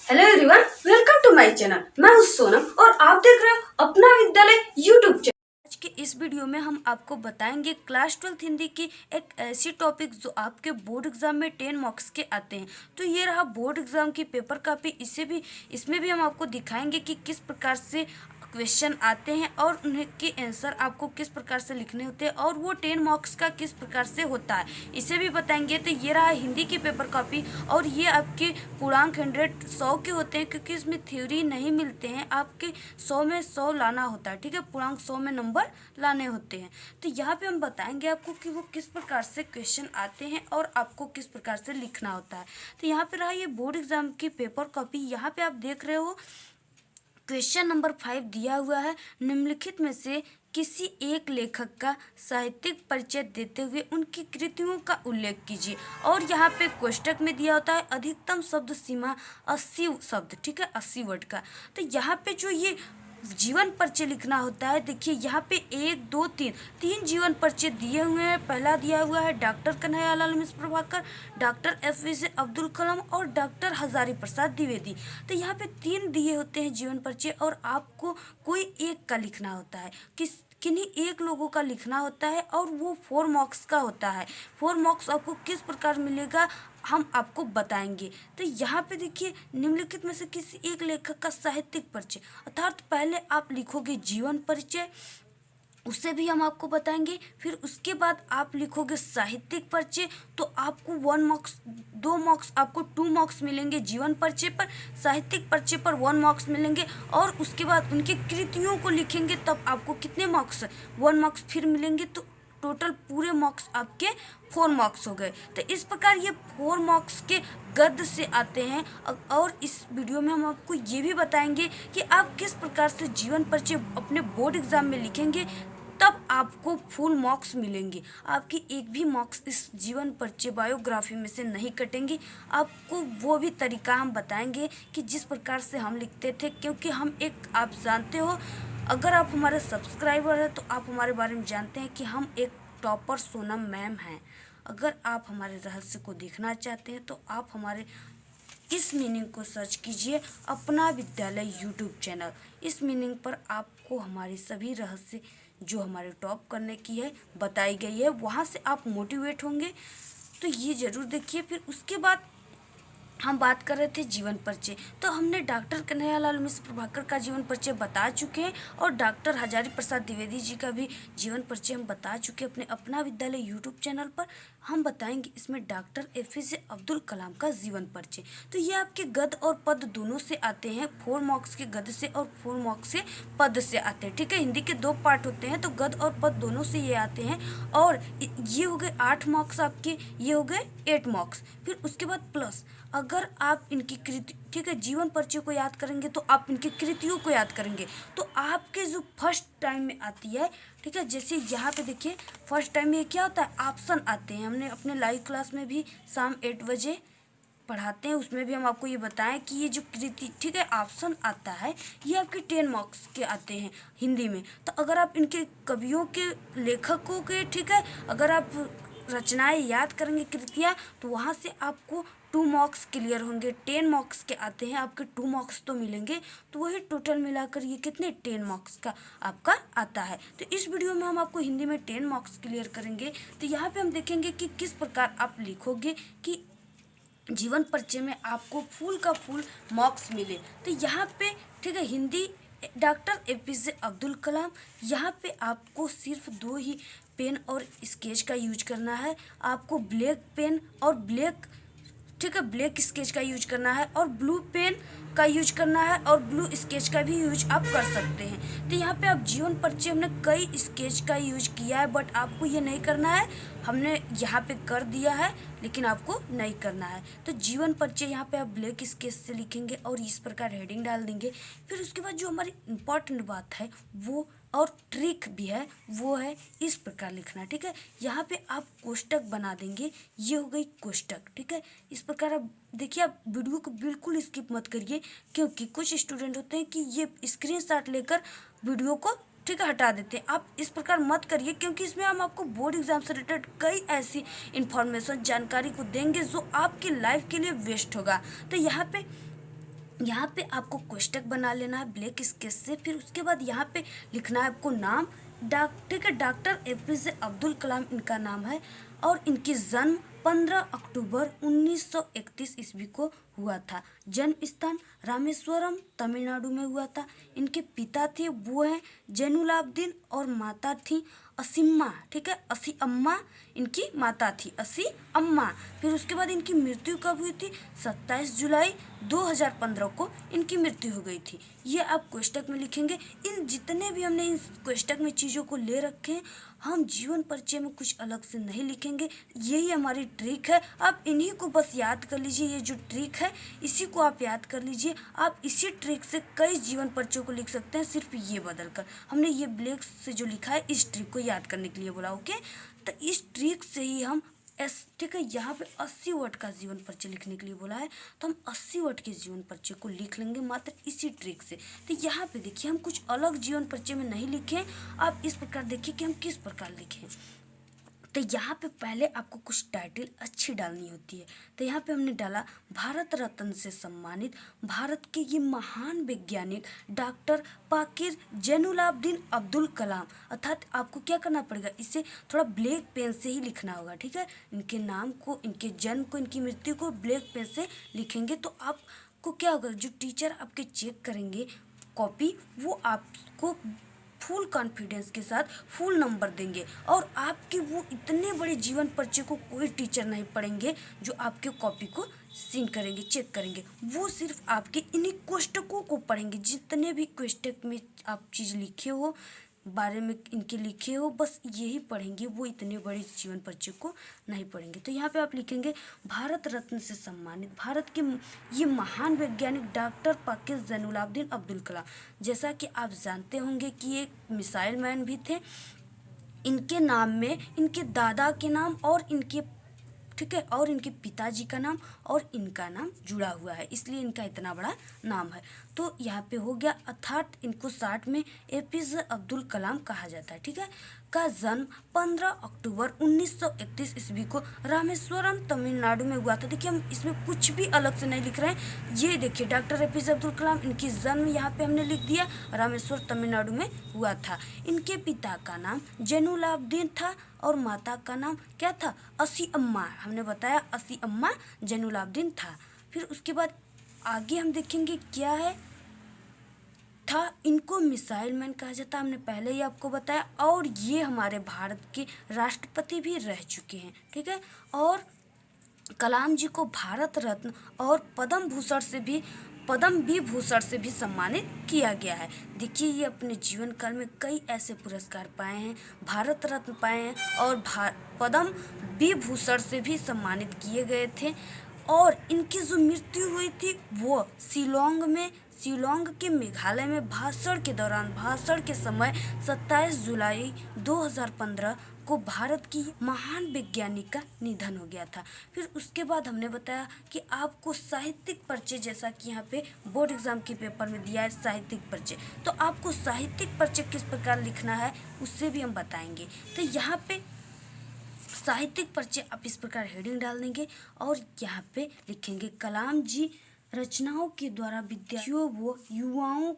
Hello everyone, welcome to my channel. मैं हूं सोनम और आप देख रहे हो अपना विद्यालय यूट्यूब चैनल। आज के इस वीडियो में हम आपको बताएंगे क्लास 12 हिंदी की एक ऐसी टॉपिक जो आपके बोर्ड एग्जाम में 10 मार्क्स के आते हैं। तो ये रहा बोर्ड एग्जाम की पेपर कॉपी। इसमें भी हम आपको दिखाएंगे कि किस प्रकार से क्वेश्चन आते हैं और उन्हें के आंसर आपको किस प्रकार से लिखने होते हैं और वो 10 मार्क्स का किस प्रकार से होता है, इसे भी बताएंगे। तो ये रहा हिंदी की पेपर कॉपी और ये आपके पूर्णांक 100 के होते हैं, क्योंकि इसमें थ्योरी नहीं मिलते हैं। आपके 100 में 100 लाना होता है, ठीक है, पूर्णांक 100 में नंबर लाने होते हैं। तो यहाँ पे हम बताएंगे आपको कि वो किस प्रकार से क्वेश्चन आते हैं और आपको किस प्रकार से लिखना होता है। तो यहाँ पे रहा ये बोर्ड एग्जाम की पेपर कॉपी। यहाँ पे आप देख रहे हो क्वेश्चन नंबर 5 दिया हुआ है। निम्नलिखित में से किसी एक लेखक का साहित्यिक परिचय देते हुए उनकी कृतियों का उल्लेख कीजिए। और यहाँ पे कोष्टक में दिया होता है अधिकतम शब्द सीमा 80 शब्द, ठीक है, 80 वर्ड का। तो यहाँ पे जो ये जीवन परिचय लिखना होता है, देखिए यहाँ पे 1 2 3 जीवन परिचय दिए हुए हैं। पहला दिया हुआ है डॉक्टर कन्हैयालाल मिश्र प्रभाकर, डॉक्टर एपीजे अब्दुल कलाम और डॉक्टर हजारी प्रसाद द्विवेदी। तो यहाँ पे 3 दिए होते हैं जीवन परिचय और आपको कोई एक का लिखना होता है, किन्हीं एक लोगों का लिखना होता है और वो 4 मार्क्स का होता है। 4 मार्क्स आपको किस प्रकार मिलेगा हम आपको बताएंगे। तो यहाँ पे देखिए निम्नलिखित में से किसी एक लेखक का साहित्यिक परिचय, अर्थात पहले आप लिखोगे जीवन परिचय, उसे भी हम आपको बताएंगे। फिर उसके बाद आप लिखोगे साहित्यिक परिचय, तो आपको 1 मार्क्स 2 मार्क्स आपको 2 मार्क्स मिलेंगे जीवन परिचय पर, साहित्यिक परिचय पर 1 मार्क्स मिलेंगे। और उसके बाद उनकी कृतियों को लिखेंगे तब आपको कितने मार्क्स 1 मार्क्स फिर मिलेंगे। तो टोटल पूरे मार्क्स आपके 4 मार्क्स हो गए। तो इस प्रकार ये 4 मार्क्स के गद्य से आते हैं। और इस वीडियो में हम आपको ये भी बताएंगे कि आप किस प्रकार से जीवन परिचय अपने बोर्ड एग्जाम में लिखेंगे, तब आपको फुल मार्क्स मिलेंगे। आपकी एक भी मार्क्स इस जीवन परिचय बायोग्राफी में से नहीं कटेंगे। आपको वो भी तरीका हम बताएंगे कि जिस प्रकार से हम लिखते थे, क्योंकि हम एक, आप जानते हो, अगर आप हमारे सब्सक्राइबर हैं तो आप हमारे बारे में जानते हैं कि हम एक टॉपर सोनम मैम हैं। अगर आप हमारे रहस्य को देखना चाहते हैं तो आप हमारे इस मीनिंग को सर्च कीजिए, अपना विद्यालय यूट्यूब चैनल। इस मीनिंग पर आपको हमारी सभी रहस्य जो हमारे टॉप करने की है बताई गई है, वहाँ से आप मोटिवेट होंगे। तो ये ज़रूर देखिए। फिर उसके बाद हम बात कर रहे थे जीवन परिचय, तो हमने डॉक्टर कन्हैयालाल मिश्र प्रभाकर का जीवन परिचय बता चुके हैं और डॉक्टर हजारी प्रसाद द्विवेदी जी का भी जीवन परिचय हम बता चुके हैं अपने अपना विद्यालय यूट्यूब चैनल पर। हम बताएंगे इसमें डॉक्टर एपीजे अब्दुल कलाम का जीवन परिचय। तो ये आपके गद्य और पद दोनों से आते हैं, 4 मार्क्स के गद्य से और 4 मार्क्स से पद से आते हैं, ठीक है। हिंदी के 2 पार्ट होते हैं, तो गद्य और पद दोनों से ये आते हैं। और ये हो गए 8 मार्क्स आपके, ये हो गए 8 मार्क्स। फिर उसके बाद प्लस अगर आप इनकी कृति, ठीक है, जीवन परिचय को याद करेंगे तो आप इनकी कृतियों को याद करेंगे, तो आपके जो फर्स्ट टाइम में आती है, ठीक है, जैसे यहाँ पे देखिए फर्स्ट टाइम में क्या होता है, ऑप्शन आते हैं। हमने अपने लाइव क्लास में भी शाम 8 बजे पढ़ाते हैं, उसमें भी हम आपको ये बताएं कि ये जो कृति, ठीक है, ऑप्शन आता है, ये आपके 10 मार्क्स के आते हैं हिंदी में। तो अगर आप इनके कवियों के, लेखकों के, ठीक है, अगर आप रचनाएं याद करेंगे, कृतियाँ, तो वहाँ से आपको 2 मार्क्स क्लियर होंगे। 10 मार्क्स के आते हैं, आपके 2 मार्क्स तो मिलेंगे। तो वही टोटल मिलाकर ये कितने 10 मार्क्स का आपका आता है। तो इस वीडियो में हम आपको हिंदी में 10 मार्क्स क्लियर करेंगे। तो यहाँ पे हम देखेंगे कि किस प्रकार आप लिखोगे कि जीवन परिचय में आपको फुल का फुल मार्क्स मिले। तो यहाँ पे, ठीक है, हिंदी डॉक्टर एपीजे अब्दुल कलाम, यहाँ पे आपको सिर्फ 2 ही पेन और स्केच का यूज करना है। आपको ब्लैक पेन और ब्लैक, ठीक है, ब्लैक स्केच का यूज करना है और ब्लू पेन का यूज करना है और ब्लू स्केच का भी यूज आप कर सकते हैं। तो यहाँ पे आप जीवन परिचय, हमने कई स्केच का यूज किया है, बट आपको ये नहीं करना है, हमने यहाँ पे कर दिया है, लेकिन आपको नहीं करना है। तो जीवन परिचय यहाँ पे आप ब्लैक स्केच से लिखेंगे और इस प्रकार हेडिंग डाल देंगे। फिर उसके बाद जो हमारी इम्पॉर्टेंट बात है वो, और ट्रिक भी है, वो है इस प्रकार लिखना, ठीक है। यहाँ पे आप कोष्टक बना देंगे, ये हो गई कोष्टक, ठीक है। इस प्रकार आप देखिए, आप वीडियो को बिल्कुल स्किप मत करिए, क्योंकि कुछ स्टूडेंट होते हैं कि ये स्क्रीनशॉट लेकर वीडियो को, ठीक है, हटा देते हैं। आप इस प्रकार मत करिए, क्योंकि इसमें हम आपको बोर्ड एग्जाम से रिलेटेड कई ऐसी इन्फॉर्मेशन, जानकारी को देंगे जो आपकी लाइफ के लिए वेस्ट होगा। तो यहाँ पे यहाँ पे आपको कोष्टक बना लेना है ब्लैक स्केच से। फिर उसके बाद यहाँ पे लिखना है आपको नाम, ठीक है, डॉक्टर एपीजे अब्दुल कलाम इनका नाम है, और इनकी जन्म 15 अक्टूबर 1931 ईस्वी को हुआ था। जन्म स्थान रामेश्वरम तमिलनाडु में हुआ था। इनके पिता थे वो हैं जैनुलाब्दीन और माता थी असीम्मा, ठीक है, असी अम्मा इनकी माता थी, असी अम्मा। फिर उसके बाद इनकी मृत्यु कब हुई थी? 27 जुलाई 2015 को इनकी मृत्यु हो गई थी। ये आप कोष्टक में लिखेंगे। इन जितने भी हमने इन कोष्टक में चीज़ों को ले रखे हैं, हम जीवन परिचय में कुछ अलग से नहीं लिखेंगे। यही हमारी ट्रिक है। आप इन्हीं को बस याद कर लीजिए। ये जो ट्रिक है इसी को आप याद कर लीजिए। आप इसी ट्रिक से कई जीवन परिचयों को लिख सकते हैं, सिर्फ ये बदल कर। हमने ये ब्लैक से जो लिखा है इस ट्रिक को याद करने के लिए बोला, ओके। तो इस ट्रिक से ही हम ठीक है, यहाँ पे 80 वर्ड का जीवन परिचय लिखने के लिए बोला है, तो हम 80 वर्ड के जीवन परिचय को लिख लेंगे मात्र इसी ट्रिक से। तो यहाँ पे देखिए हम कुछ अलग जीवन परिचय में नहीं लिखे। आप इस प्रकार देखिए कि हम किस प्रकार लिखें। तो यहाँ पे पहले आपको कुछ टाइटल अच्छी डालनी होती है। तो यहाँ पे हमने डाला भारत रत्न से सम्मानित भारत के ये महान वैज्ञानिक डॉक्टर पाकिर जैनुलाब्दीन अब्दुल कलाम। अर्थात आपको क्या करना पड़ेगा, इसे थोड़ा ब्लैक पेन से ही लिखना होगा, ठीक है। इनके नाम को, इनके जन्म को, इनकी मृत्यु को ब्लैक पेन से लिखेंगे तो आपको क्या होगा, जो टीचर आपके चेक करेंगे कॉपी, वो आपको फुल कॉन्फिडेंस के साथ फुल नंबर देंगे। और आपके वो इतने बड़े जीवन परिचय को कोई टीचर नहीं पढ़ेंगे जो आपके कॉपी को सीन करेंगे, चेक करेंगे। वो सिर्फ आपके इन्हीं कोष्टकों को पढ़ेंगे। जितने भी कोष्टक में आप चीज़ लिखे हो, बारे में इनके लिखे हो, बस यही पढ़ेंगे। वो इतने बड़े जीवन परिचय को नहीं पढ़ेंगे। तो यहाँ पे आप लिखेंगे भारत रत्न से सम्मानित भारत के ये महान वैज्ञानिक डॉक्टर पाकिर जैनुलाब्दीन अब्दुल कलाम। जैसा कि आप जानते होंगे कि ये मिसाइल मैन भी थे। इनके नाम में इनके दादा के नाम और इनके, ठीक है, और इनके पिताजी का नाम और इनका नाम जुड़ा हुआ है, इसलिए इनका इतना बड़ा नाम है। तो यहाँ पे हो गया। अर्थात इनको 60 में एपीजे अब्दुल कलाम कहा जाता है, ठीक है। का जन्म 15 अक्टूबर 1931 ईस्वी को रामेश्वरम तमिलनाडु में हुआ था। देखिए हम इसमें कुछ भी अलग से नहीं लिख रहे हैं। ये देखिए डॉक्टर एपीजे अब्दुल कलाम, इनकी जन्म यहाँ पे हमने लिख दिया रामेश्वर तमिलनाडु में हुआ था। इनके पिता का नाम जैनुलाब्दीन था और माता का नाम क्या था, असी अम्मा। हमने बताया असी अम्मा जैनुलाब्दीन था। फिर उसके बाद आगे हम देखेंगे क्या है था। इनको मिसाइल मैन कहा जाता है, हमने पहले ही आपको बताया। और ये हमारे भारत के राष्ट्रपति भी रह चुके हैं, ठीक है। और कलाम जी को भारत रत्न और पद्म विभूषण से भी सम्मानित किया गया है। देखिए ये अपने जीवन काल में कई ऐसे पुरस्कार पाए हैं, भारत रत्न पाए हैं और पद्म विभूषण से भी सम्मानित किए गए थे। और इनकी जो मृत्यु हुई थी वो शिलोंग के मेघालय में भाषण के समय 27 जुलाई 2015 को भारत की महान वैज्ञानिक का निधन हो गया था। फिर उसके बाद हमने बताया कि आपको साहित्यिक परिचय, जैसा कि यहाँ पे बोर्ड एग्जाम के पेपर में दिया है साहित्यिक परिचय, तो आपको साहित्यिक परिचय किस प्रकार लिखना है उससे भी हम बताएंगे। तो यहाँ पे साहित्यिक परिचय आप इस प्रकार हेडिंग डाल देंगे और यहाँ पे लिखेंगे कलाम जी रचनाओं के द्वारा विद्यार्थियों व युवाओं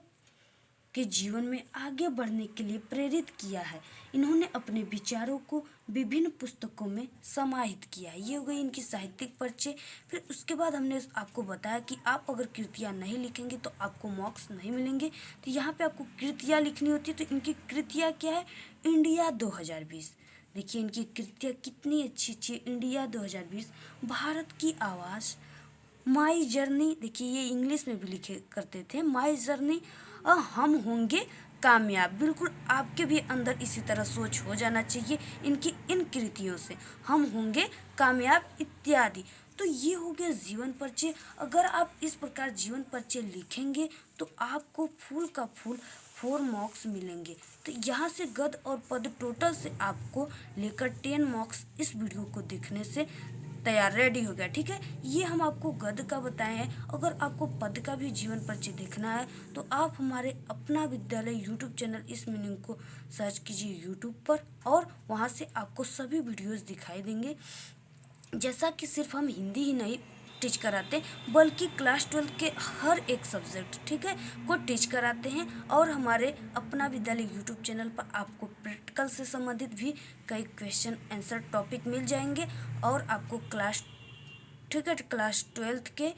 के जीवन में आगे बढ़ने के लिए प्रेरित किया है। इन्होंने अपने विचारों को विभिन्न पुस्तकों में समाहित किया है। ये हो गई इनकी साहित्यिक परिचय। फिर उसके बाद हमने आपको बताया कि आप अगर कृतियाँ नहीं लिखेंगे तो आपको मार्क्स नहीं मिलेंगे। तो यहाँ पे आपको कृतियाँ लिखनी होती है। तो इनकी कृतियाँ क्या है, इंडिया 2020। देखिए इनकी कृतियाँ कितनी अच्छी अच्छी। इंडिया 2020, भारत की आवाज़, माई जर्नी। देखिए ये इंग्लिश में भी लिखे करते थे, माई जर्नी, हम होंगे कामयाब। बिल्कुल आपके भी अंदर इसी तरह सोच हो जाना चाहिए इनकी इन कृतियों से, हम होंगे कामयाब इत्यादि। तो ये हो गया जीवन परिचय। अगर आप इस प्रकार जीवन परिचय लिखेंगे तो आपको फुल का फुल 4 मार्क्स मिलेंगे। तो यहाँ से गद्य और पद्य टोटल से आपको लेकर 10 मार्क्स इस वीडियो को देखने से तैयार रेडी हो गया, ठीक है। ये हम आपको गद्य का बताए हैं। अगर आपको पद्य का भी जीवन परिचय देखना है तो आप हमारे अपना विद्यालय यूट्यूब चैनल इस मीनिंग को सर्च कीजिए यूट्यूब पर और वहाँ से आपको सभी वीडियोस दिखाई देंगे। जैसा कि सिर्फ हम हिंदी ही नहीं टीच कराते बल्कि क्लास 12 के हर एक सब्जेक्ट, ठीक है, को टीच कराते हैं। और हमारे अपना विद्यालय यूट्यूब चैनल पर आपको प्रैक्टिकल से संबंधित भी कई क्वेश्चन आंसर टॉपिक मिल जाएंगे। और आपको क्लास 12 के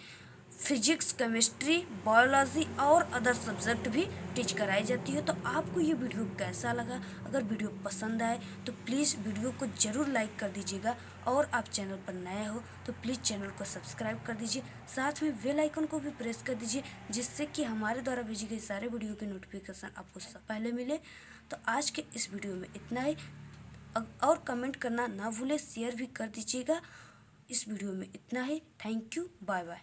फिजिक्स, केमिस्ट्री, बायोलॉजी और अदर सब्जेक्ट भी टीच कराई जाती है। तो आपको ये वीडियो कैसा लगा? अगर वीडियो पसंद आए तो प्लीज़ वीडियो को ज़रूर लाइक कर दीजिएगा। और आप चैनल पर नए हो तो प्लीज़ चैनल को सब्सक्राइब कर दीजिए, साथ में बेल आइकन को भी प्रेस कर दीजिए, जिससे कि हमारे द्वारा भेजी गई सारे वीडियो के नोटिफिकेशन आपको सब पहले मिले। तो आज के इस वीडियो में इतना ही। और कमेंट करना ना भूलें, शेयर भी कर दीजिएगा। इस वीडियो में इतना ही। Thank you, bye bye.